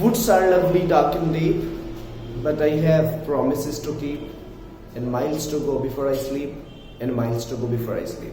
Woods are lovely, dark and deep, but I have promises to keep, and miles to go before I sleep, and miles to go before I sleep.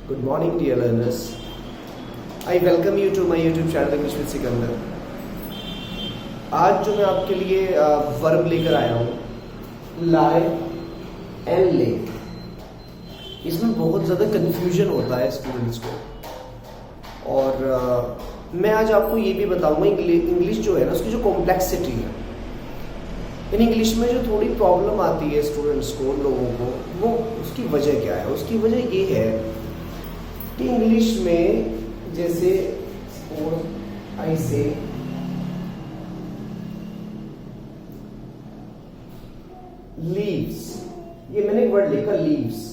Good morning, dear learners. I welcome you to my YouTube channel English with Sikandar. आज जो मैं आपके लिए verb लेकर आया हूँ, lie and lay. इसमें बहुत ज़्यादा कंफ्यूजन होता है स्टूडेंट्स को, और मैं आज आपको ये भी बताऊंगा इंग्लिश जो है ना, उसकी जो कॉम्प्लेक्सिटी है, इन इंग्लिश में जो थोड़ी प्रॉब्लम आती है स्टूडेंट्स को, लोगों को, वो उसकी वजह क्या है। उसकी वजह ये है कि इंग्लिश में जैसे आई से लीव्स, ये मैंने एक वर्ड लिखा लीव्स,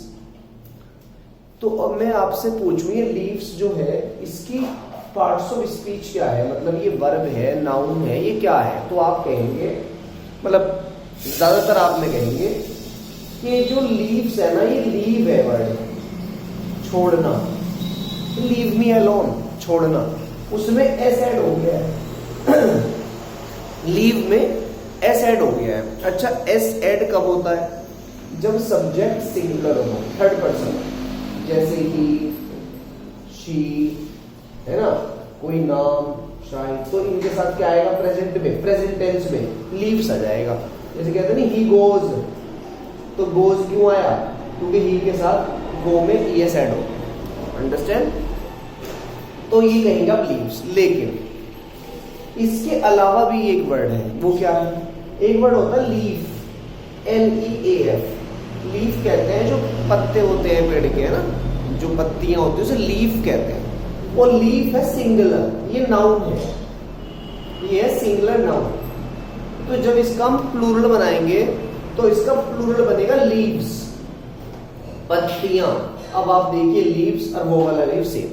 तो अब मैं आपसे पूछूं ये लीव्स जो है इसकी पार्ट्स ऑफ स्पीच क्या है, मतलब ये वर्ब है, नाउन है, ये क्या है। तो आप कहेंगे, मतलब ज्यादातर आप में कहेंगे कि जो लीव्स है ना, ये लीव है वर्ड, छोड़ना, लीव मी अलोन, छोड़ना, उसमें एस ऐड हो गया है लीव में एस ऐड हो गया है। अच्छा, एस ऐड कब होता है? जब सब्जेक्ट सिंगुलर हो, थर्ड पर्सन, जैसे ही, शी, है ना, कोई नाम, शायद, तो इनके साथ क्या आएगा? प्रेजेंट में, प्रेजेंट टेंस में लीव्स आ जाएगा। जैसे कहते हैं ना ही गोज, तो गोज क्यों आया? क्योंकि ही के साथ गो में ईएस ऐड हो, अंडरस्टैंड? तो ये कहेंगे आप लीव्स। लेकिन इसके अलावा भी एक वर्ड है, वो क्या है? एक वर्ड होता है लीफ, LEAF। लीफ कहते हैं जो पत्ते होते हैं पेड़ के, है ना, जो पत्तियां होती है उसे लीफ कहते हैं। और लीफ है सिंगुलर, ये नाउन है, ये है सिंगुलर नाउन। तो जब इसका हम प्लूरल बनाएंगे तो इसका प्लूरल बनेगा लीव्स, पत्तियां। अब आप देखिए लीव्स और वो वाला लीव सेम।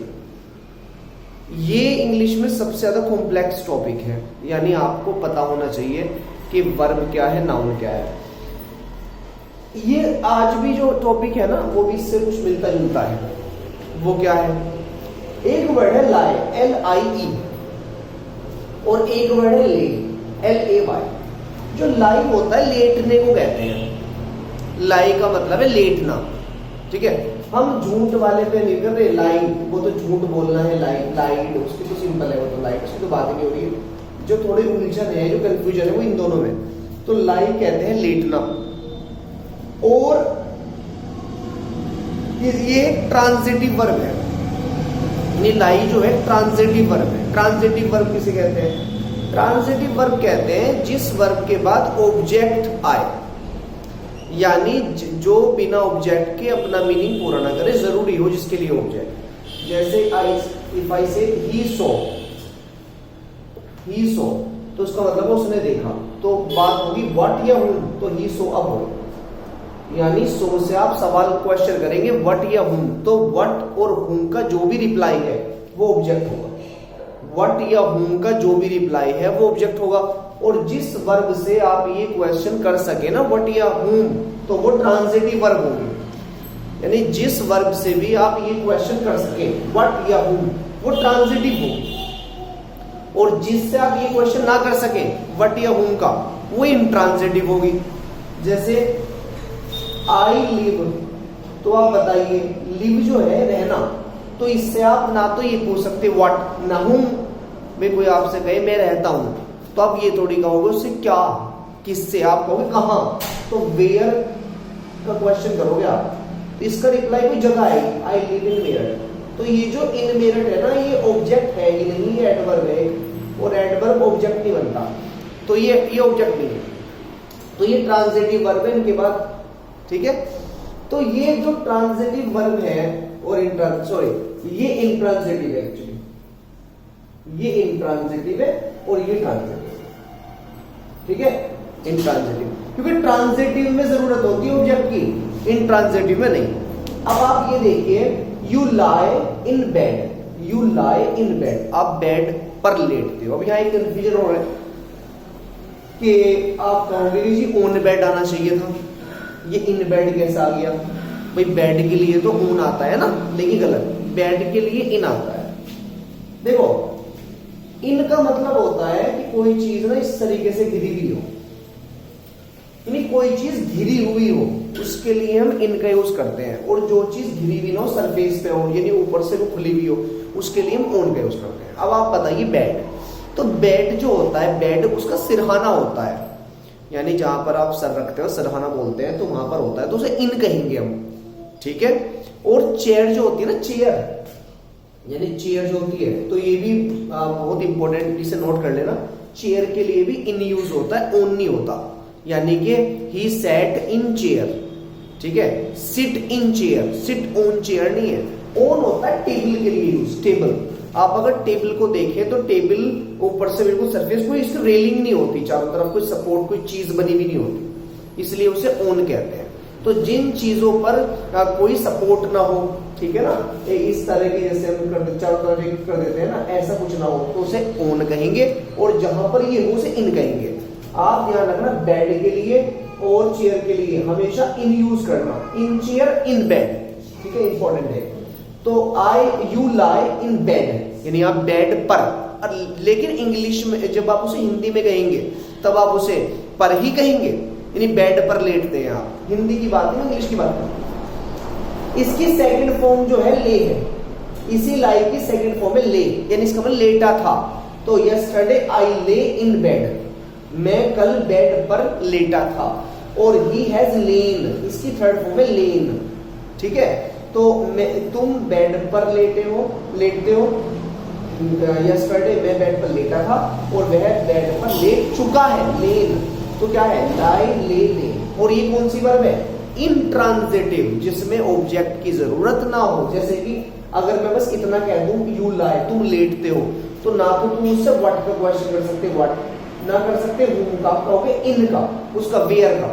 ये इंग्लिश में सबसे ज्यादा कॉम्प्लेक्स टॉपिक है, यानी आपको पता होना चाहिए कि वर्ब क्या है, नाउन क्या है। ये आज भी जो टॉपिक है ना, वो भी इससे कुछ मिलता जुलता है। वो क्या है? एक वर्ड है लाई, LIE, और एक वर्ड है ले, LAY। जो लाई होता है लेटने को कहते हैं, लाई का मतलब है लेटना, ठीक है। हम झूठ वाले पे नहीं कर रहे, लाई वो तो झूठ बोलना है, लाइड उसकी तो सिंपल है, वो तो लाइड उसकी तो बात नहीं हो रही है। जो थोड़ी उलझन है, जो कंफ्यूजन है, वो इन दोनों में। तो लाई कहते हैं लेटना, और ये ट्रांजिटिव वर्ब है। ये लाई जो है ट्रांजिटिव वर्ब है। ट्रांजिटिव वर्ब किसे कहते हैं? ट्रांजिटिव वर्ब कहते हैं जिस वर्ब के बाद ऑब्जेक्ट आए, यानी जो बिना ऑब्जेक्ट के अपना मीनिंग पूरा ना करे, जरूरी हो जिसके लिए ऑब्जेक्ट। जैसे इफ आई से ही सो, तो उसका मतलब उसने देखा, तो बात होगी व्हाट या हूम, तो ही सो अब हो, यानी सो से आप सवाल क्वेश्चन करेंगे व्हाट या हुम, तो व्हाट और हुम का जो भी रिप्लाई है वो ऑब्जेक्ट होगा। व्हाट या हुम का जो भी रिप्लाई है वो ऑब्जेक्ट होगा। और जिस वर्ब से आप ये क्वेश्चन कर सके ना, व्हाट या हुम, तो वो ट्रांजिटिव वर्ब होगी। यानी जिस वर्ब से भी आप ये क्वेश्चन कर सके व्हाट या हुम, वो ट्रांजिटिव होगी। और जिससे आप ये क्वेश्चन ना कर सके व्हाट या हुम का, वो इंट्रांजिटिव होगी। जैसे आई लिव, तो आप बताइए लिव जो है रहना, तो इससे आप ना तो ये पूछ सकते व्हाट, ना हुम। भाई कोई आपसे कहे मैं रहता हूं, तो आप ये थोड़ी कहोगे उससे क्या, किससे, आप कहोगे कहां, तो वेयर का क्वेश्चन करोगे आप, तो इसका रिप्लाई कोई जगह आएगी, आई लिव इन मेरठ। तो ये जो इन मेरठ है ना, ये ऑब्जेक्ट है, ये नहीं है एडवर्ब है, और एडवर्ब ऑब्जेक्ट नहीं बनता, तो ये ऑब्जेक्ट नहीं है, तो ये ट्रांजिटिव वर्ब है इनके बाद, ठीक है। तो ये जो ट्रांजिटिव वर्ब है और ये इंट्रांजिटिव है, एक्चुअली ये इंट्रांजिटिव है और ये ट्रांजिटिव, ठीक है, इंट्रांजिटिव, क्योंकि ट्रांजिटिव में जरूरत होती है ऑब्जेक्ट की, इंट्रांजिटिव में नहीं। अब आप ये देखिए, you lie in bed, you lie in bed, आप बेड पर लेटते हो। अब यहां एक कंफ्यूजन हो रहा है कि आप कहोगे जी ऑन बेड आना चाहिए था, ये इन बेड कैसा आ गया? भाई बेड के लिए तो ऊन आता है ना, लेकिन गलत, बेड के लिए इन आता है। देखो इन का मतलब होता है कि कोई चीज ना इस तरीके से घिरी हुई हो, यानी कोई चीज घिरी हुई हो, उसके लिए हम इन का यूज करते हैं। और जो चीज घिरी हुई ना हो, सरफेस पे हो, यानी ऊपर से वो खुली हुई हो, उसके लिए हम ओन का यूज करते हैं। अब आप बताइए बेड, तो बेड जो होता है, बेड उसका सिरहाना होता है, यानी जहां पर आप सर रखते हो सिरहाना बोलते हैं, तो वहां पर होता है, तो उसे इन कहेंगे हम, ठीक है। और चेयर जो होती है ना, चेयर यानी चेयर जो होती है, तो ये भी बहुत इंपॉर्टेंट, इसे नोट कर लेना, चेयर के लिए भी इन यूज होता है, ओन नहीं होता। यानी कि ही सैट इन चेयर, ठीक है, sit in chair, sit on chair नहीं है। ऑन होता है टेबल के लिए यूज, टेबल। आप अगर टेबल को देखें तो टेबल ऊपर से बिल्कुल सरफेस, कोई इसकी रेलिंग नहीं होती, चारों तरफ कोई सपोर्ट, कोई चीज बनी हुई नहीं होती, इसलिए उसे ऑन कहते हैं। तो जिन चीजों पर कोई सपोर्ट ना हो, ठीक है ना, इस तरह की जैसे हम चारों तरफ कर देते हैं ना, ऐसा कुछ ना हो तो उसे ऑन कहेंगे, और जहां पर ये हो उसे इन कहेंगे। आप ध्यान रखना, बेड के लिए और चेयर के लिए हमेशा इन यूज करना, इन चेयर इन बेड, ठीक है, इंपॉर्टेंट है। तो यू लाई इन बेड, यानी आप बेड पर, लेकिन इंग्लिश में जब आप उसे हिंदी में कहेंगे तब आप उसे पर ही कहेंगे, यानी बेड पर लेटते हैं आप। हिंदी की बात है, इंग्लिश की बात है। इसकी सेकंड फॉर्म जो है ले है, इसी लाई की सेकंड फॉर्म है ले, यानी इसका मतलब लेटा था। तो यस्टरडे आई ले इन बेड, मैं कल बेड पर लेटा था। और ही हैज लेन, इसकी थर्ड फॉर्म है लेन, ठीक है। तो तुम बेड पर लेटते हो, यस्टरडे मैं बेड पर लेटा था, और वह बेड पर लेट चुका है, लेन। तो क्या है, लाई ले ले। और ये कौन सी वर्ब है, इंट्रांजिटिव, जिसमें ऑब्जेक्ट की जरूरत ना हो। जैसे कि अगर मैं बस इतना कह दूं यू लाई, तुम लेटते हो, तो ना तो तुम उससे व्हाट का क्वेश्चन कर सकते, व्हाट ना कर सकते, हूम का, कहोगे इन का, उसका वेयर का।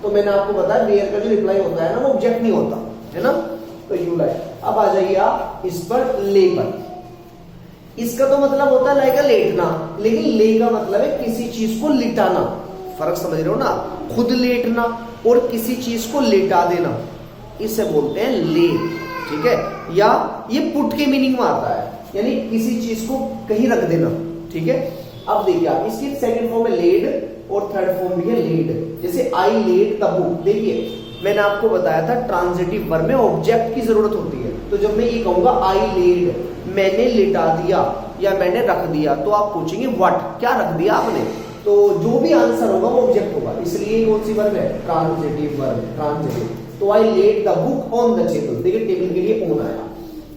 तो मैंने आपको बताया वेयर का जो रिप्लाई होता है ना, वो ऑब्जेक्ट नहीं होता है ना। तो यू लाई। अब आ जाइए आप इस पर, ले पर। इसका तो मतलब होता है लाएगा लेटना, लेकिन ले का मतलब है किसी चीज को लिटाना। फर्क समझ रहे हो ना, खुद लेटना और किसी चीज को लेटा देना, इसे बोलते हैं ले, ठीक है। या ये पुट के मीनिंग में आता है, यानी किसी चीज को कहीं रख देना, ठीक है। अब देखिए आप, इसकी सेकंड फॉर्म है लेड और थर्ड फॉर्म भी है लेड। जैसे आई लेड द बुक, देखिए मैंने आपको बताया था ट्रांजिटिव वर्ब में ऑब्जेक्ट की जरूरत होती है। तो जब मैं ये कहूंगा आई लेड, मैंने लिटा दिया या मैंने रख दिया, तो आप पूछेंगे व्हाट, क्या रख दिया आपने, तो जो भी आंसर होगा वो ऑब्जेक्ट होगा, इसलिए कौन सी वर्ब है, ट्रांजिटिव वर्ब, ट्रांजिटिव। तो I laid the book on the table, देखिए टेबल के लिए ऑन आया,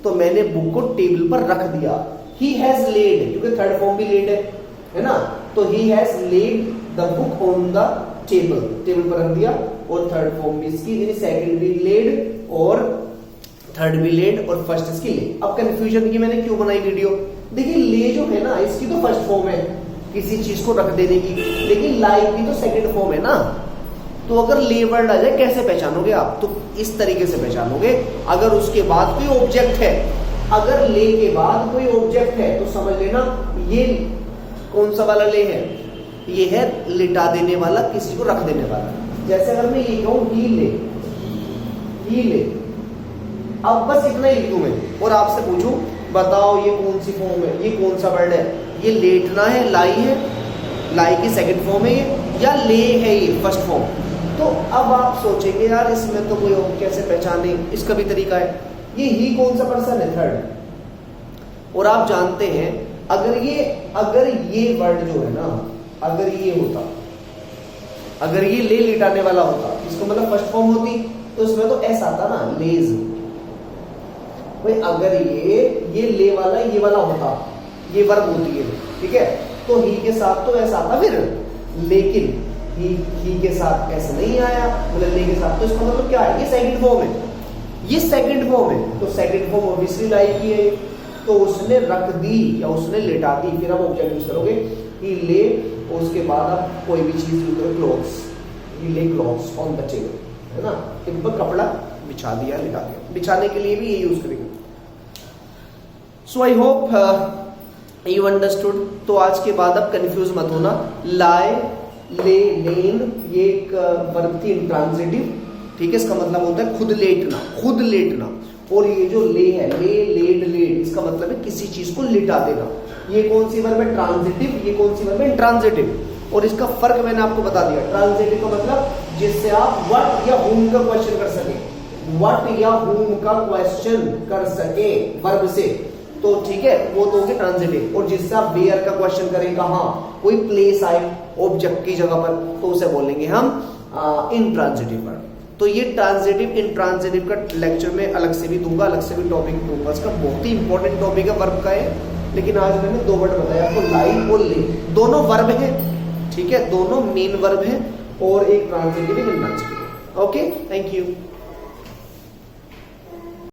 तो मैंने बुक को टेबल पर रख दिया। ही हैज लेड, क्योंकि थर्ड फॉर्म भी लेड है ना, तो he has lead the book on the table, table पर रख दिया। और थर्ड फॉर्म भी इसकी, यानी सेकंड भी लेड और थर्ड भी लेड और फर्स्ट इसकी ले। अब कंफ्यूजन की मैंने क्यों बनाई वीडियो, देखिए ले जो है ना, इसकी तो फर्स्ट फॉर्म है किसी चीज को रख देने की, लेकिन लाई की तो सेकंड फॉर्म है ना। तो अगर ले वर्ड आ जाए कैसे पहचानोगे आप, तो इस तरीके से पहचानोगे, अगर उसके बाद कोई ऑब्जेक्ट है, अगर ले के बाद कोई ऑब्जेक्ट है तो समझ लेना ये कौन सा वाला ले है, ये है लिटा देने वाला, किसी को रख देने वाला। जैसे अगर मैं ये कहूं ही ले, ही ले, अब बस इतना ही लिख दूं मैं और आपसे पूछूं बताओ ये कौन सी फॉर्म है, ये कौन सा वर्ड है, ये लेटना है, लाई है, लाई की सेकंड फॉर्म है ये, या ले है ये फर्स्ट फॉर्म। तो अब आप सोचेंगे यार इसमें तो कोई कैसे पहचाने, इसका भी तरीका है। ये ही कौन सा पर्सन है, थर्ड। और आप जानते हैं अगर ये वर्ड जो है ना, अगर ये होता, अगर ये ले लिटाने वाला होता, इसको मतलब फर्स्ट फॉर्म होती, तो इसमें तो एस आता ना, लेज। भाई अगर ये ले वाला ये वाला होता, ये वर्ब होती है, ठीक है, तो ही के साथ तो ऐसा आता फिर, लेकिन ही के साथ ऐसा नहीं आया, मतलब ले के साथ, तो इसका मतलब क्या है, ये सेकंड फॉर्म है, ये सेकंड फॉर्म है, तो सेकंड फॉर्म ऑब्वियसली लाई की है, तो उसने रख दी या उसने लेटा दी, फिर आप ऑब्जेक्ट यूज करोगे ही ले, और उसके बाद आप कोई भी चीज यूज करो, क्लॉथ्स, ही ले क्लॉथ्स ऑन द टेबल, है ना, इन पर कपड़ा बिछा दिया, लिटा दिया, बिछाने के लिए भी ये यूज करेंगे। सो आई होप यू अंडरस्टूड। तो आज के बाद अब कंफ्यूज मत होना, लाई, ले, लेन, ये एक वर्ब थी इंट्रांजिटिव, ठीक है, इसका मतलब होता है खुद लेटना, खुद लेटना। और ये जो ले है, ले, लेड, लेड, इसका मतलब है किसी चीज को लिटा देना। ये कौन सी वर्ब है? ट्रांजिटिव। ये कौन सी वर्ब है? इंट्रांजिटिव। और इसका फर्क मैंने आपको बता दिया। ट्रांजिटिव का मतलब जिससे आप व्हाट या whom का क्वेश्चन कर सके, व्हाट या whom का क्वेश्चन कर सके वर्ब से, तो ठीक है, वो तो होगी ट्रांजिटिव। और जिससे आप वेयर का क्वेश्चन करें, कहाँ कोई प्लेस आए ऑब्जेक्ट की जगह पर, तो उसे बोलेंगे हम इंट्रांजिटिव वर्ब। तो ये ट्रांजिटिव इंट्रांजिटिव का लेक्चर में अलग से भी दूंगा, अलग से भी टॉपिक दूंगा। इसका बहुत ही इंपॉर्टेंट टॉपिक है वर्ब का है, लेकिन आज मैंने 2 वर्ड बताया आपको, लाई और ले। दोनों वर्ब है, ठीक है, दोनों मेन वर्ब है, और एक ट्रांजिटिव एक इंट्रांजिटिव। Okay, thank you.